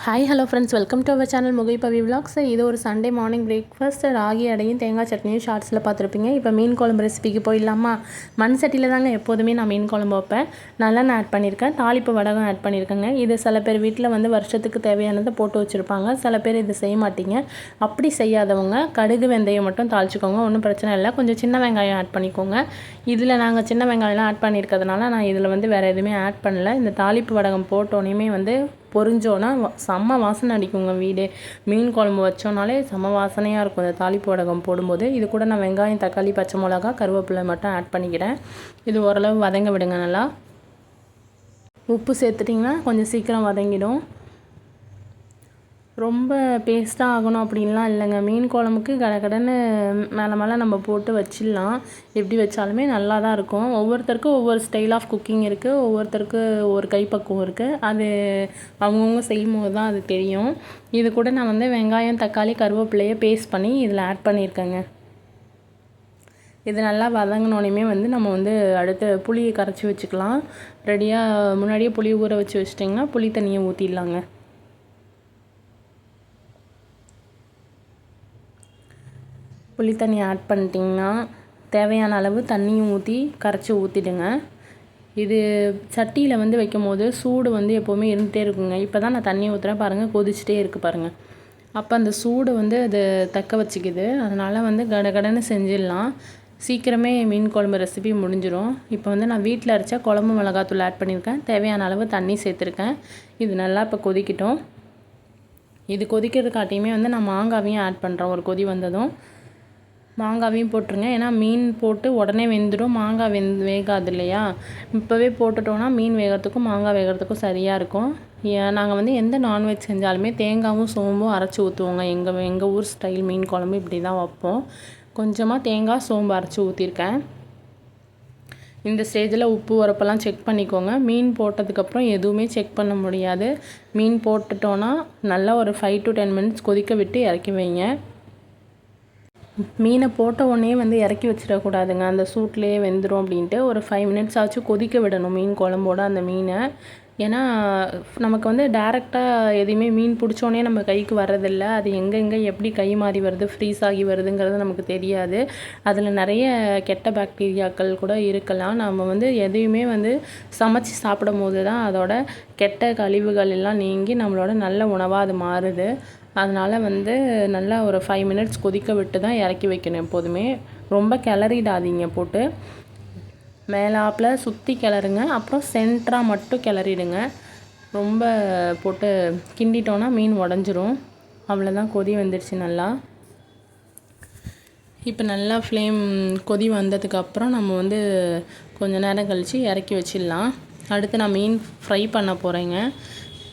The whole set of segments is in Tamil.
Hi hello friends, welcome to our channel முகைப்பவி விலாக்ஸ். இது ஒரு சண்டே மார்னிங் பிரேக்ஃபாஸ்ட். ராகி அடையும் தேங்காய் சட்னியும் ஷார்ட்ஸில் பார்த்துருப்பீங்க. இப்போ மீன் குழம்பு ரெசிபிக்கு போயிடலாமா? மண் சட்டியில் தாங்க எப்போதுமே நான் மீன் குழம்பு வைப்பேன். நல்லெண்ணெய் ஆட் பண்ணியிருக்கேன், தாளிப்பு வடகம் ஆட் பண்ணியிருக்கேங்க. இது சில பேர் வீட்டில் வருஷத்துக்கு தேவையானதை போட்டு வச்சுருப்பாங்க, சில பேர் இது செய்ய மாட்டீங்க. அப்படி செய்யாதவங்க கடுகு வெந்தயம் மட்டும் தாளிச்சிக்கோங்க, ஒன்றும் பிரச்சனை இல்லை. கொஞ்சம் சின்ன வெங்காயம் ஆட் பண்ணிக்கோங்க. இதில் நாங்கள் சின்ன வெங்காயம்லாம் ஆட் பண்ணியிருக்கிறதுனால நான் இதில் வேறு எதுவுமே ஆட் பண்ணல. இந்த தாளிப்பு வடகம் போட்டோன்னே பொரிஞ்சோன்னா செம்ம வாசனை அடிக்குங்க வீடு. மீன் குழம்பு வச்சோன்னாலே செம்ம வாசனையாக இருக்கும் இந்த தாளிப்பு வடகம் போடும்போது. இது கூட நான் வெங்காயம், தக்காளி, பச்சை மிளகா, கருவேப்பிலை மட்டும் ஆட் பண்ணிக்கிறேன். இது ஓரளவு வதங்க விடுங்க நல்லா. உப்பு சேர்த்துட்டிங்கன்னா கொஞ்சம் சீக்கிரம் வதங்கிடும். ரொம்ப பேஸ்ட்டாக ஆகணும் அப்படின்லாம் இல்லைங்க. மீன் குழம்புக்கு கடன்னு மேலே நம்ம போட்டு வச்சிடலாம். எப்படி வச்சாலுமே நல்லா தான் இருக்கும். ஒவ்வொருத்தருக்கும் ஒவ்வொரு ஸ்டைல் ஆஃப் குக்கிங் இருக்குது, ஒவ்வொருத்தருக்கு ஒரு கைப்பக்குவம் இருக்குது. அது அவங்கவுங்க செய்யும்போது தான் அது தெரியும். இது கூட நான் வெங்காயம், தக்காளி, கருவேப்பிலையை பேஸ்ட் பண்ணி இதில் ஆட் பண்ணியிருக்கேங்க. இது நல்லா வதங்கினோடனே நம்ம அடுத்து புளியை கரைச்சி வச்சுக்கலாம். ரெடியாக முன்னாடியே புளி ஊற வச்சு வச்சிட்டிங்கன்னா புளி தண்ணியை ஊற்றிடலாங்க. புளி தண்ணி ஆட் பண்ணிட்டிங்கன்னா தேவையான அளவு தண்ணியும் ஊற்றி கரைச்சி ஊற்றிடுங்க. இது சட்டியில் வைக்கும் போது சூடு எப்போவுமே இருந்துகிட்டே இருக்குங்க. இப்போ தான் நான் தண்ணி ஊற்றுறேன் பாருங்கள், கொதிச்சிட்டே இருக்குது பாருங்கள். அப்போ அந்த சூடு அது தக்க வச்சுக்குது. அதனால் கடன்னு செஞ்சிடலாம். சீக்கிரமே மீன் குழம்பு ரெசிபி முடிஞ்சிடும். இப்போ நான் வீட்டில் அரைச்சா குழம்பு மிளகாத்தூள் ஆட் பண்ணியிருக்கேன். தேவையான அளவு தண்ணி சேர்த்துருக்கேன். இது நல்லா இப்போ கொதிக்கட்டும். இது கொதிக்கிறதுக்காட்டியுமே நான் மாங்காவையும் ஆட் பண்ணுறேன். ஒரு கொதி வந்ததும் மாங்காவையும் போட்டுருங்க. ஏன்னா மீன் போட்டு உடனே வெந்துடும், மாங்காய் வேகாது இல்லையா? இப்போவே போட்டுட்டோன்னா மீன் வேகிறதுக்கும் மாங்காய் வேகிறதுக்கும் சரியாக இருக்கும். நாங்கள் எந்த நான்வெஜ் செஞ்சாலுமே தேங்காயும் சோம்பும் அரைச்சி ஊற்றுவோங்க. எங்கள் ஊர் ஸ்டைல் மீன் குழம்பு இப்படி தான் வைப்போம். கொஞ்சமாக தேங்காய் சோம்பு அரைச்சி ஊற்றிருக்கேன். இந்த ஸ்டேஜில் உப்பு உரப்பெல்லாம் செக் பண்ணிக்கோங்க. மீன் போட்டதுக்கப்புறம் எதுவுமே செக் பண்ண முடியாது. மீன் போட்டுட்டோன்னா நல்லா ஒரு 5 to 10 minutes கொதிக்க விட்டு இறக்கி வைங்க. மீனை போட்ட உடனே இறக்கி வச்சிடக்கூடாதுங்க. அந்த சூட்லேயே வெந்துடும் அப்படின்ட்டு ஒரு 5 minutes ஆச்சு கொதிக்க விடணும் மீன் குழம்போட அந்த மீனை. ஏன்னா நமக்கு டேரெக்டாக எதையுமே மீன் பிடிச்சோன்னே நம்ம கைக்கு வர்றதில்ல. அது எங்கெங்கே எப்படி கை மாறி வருது, ஃப்ரீஸ் ஆகி வருதுங்கிறது நமக்கு தெரியாது. அதில் நிறைய கெட்ட பாக்டீரியாக்கள் கூட இருக்கலாம். நம்ம எதையுமே சமைச்சு சாப்பிடும் போது தான் அதோட கெட்ட கழிவுகள் எல்லாம் நீங்கி நம்மளோட நல்ல உணவாக அது மாறுது. அதனால் நல்லா ஒரு 5 minutes கொதிக்க விட்டு தான் இறக்கி வைக்கணும் எப்போதுமே. ரொம்ப கிளறிடாதீங்க போட்டு. மேலாப்பில் சுற்றி கிளறுங்க, அப்புறம் சென்டராக மட்டும் கிளறிடுங்க. ரொம்ப போட்டு கிண்டிட்டோன்னா மீன் உடஞ்சிரும். அவ்வளோதான், கொதி வந்துடுச்சு நல்லா. இப்போ நல்லா ஃப்ளேம் கொதி வந்ததுக்கப்புறம் நம்ம கொஞ்சம் நேரம் கழித்து இறக்கி வச்சிடலாம். அடுத்து நான் மீன் ஃப்ரை பண்ண போகிறேங்க.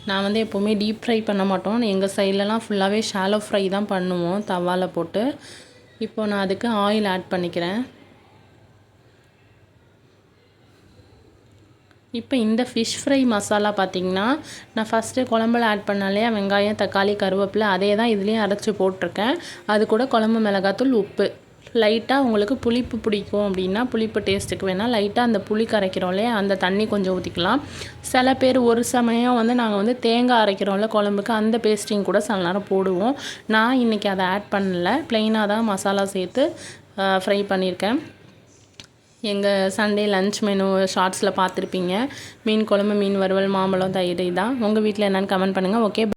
நான் எப்போவுமே டீப் ஃப்ரை பண்ண மாட்டோம். எங்கள் சைட்லலாம் ஃபுல்லாகவே ஷாலோ ஃப்ரை தான் பண்ணுவோம் தவாவில் போட்டு. இப்போ நான் அதுக்கு ஆயில் ஆட் பண்ணிக்கிறேன். இப்போ இந்த ஃபிஷ் ஃப்ரை மசாலா பார்த்திங்கன்னா நான் ஃபஸ்ட்டு குழம்புல ஆட் பண்ணாலே வெங்காயம், தக்காளி, கருவேப்பிலை அதே தான் இதுலேயும் அரைச்சி போட்டிருக்கேன். அது கூட குழம்பு மிளகாத்தூள், உப்பு, லைட்டாக உங்களுக்கு புளிப்பு பிடிக்கும் அப்படின்னா புளிப்பு டேஸ்ட்டுக்கு வேணால் லைட்டாக அந்த புளி கரைக்கிறோம்லே அந்த தண்ணி கொஞ்சம் ஊற்றிக்கலாம். சில பேர் ஒரு சமயம் நாங்கள் தேங்காய் அரைக்கிறோம்ல குழம்புக்கு, அந்த பேஸ்டிங் கூட சில நேரம் போடுவோம். நான் இன்றைக்கி அதை ஆட் பண்ணல, ப்ளெயினாக தான் மசாலா சேர்த்து ஃப்ரை பண்ணியிருக்கேன். எங்கள் சண்டே லன்ச் மெனு ஷார்ட்ஸில் பார்த்துருப்பீங்க. மீன் குழம்பு, மீன் வறுவல், மாம்பழம், தயிர். தான் உங்கள் வீட்டில் என்னென்னு கமெண்ட் பண்ணுங்கள். ஓகே.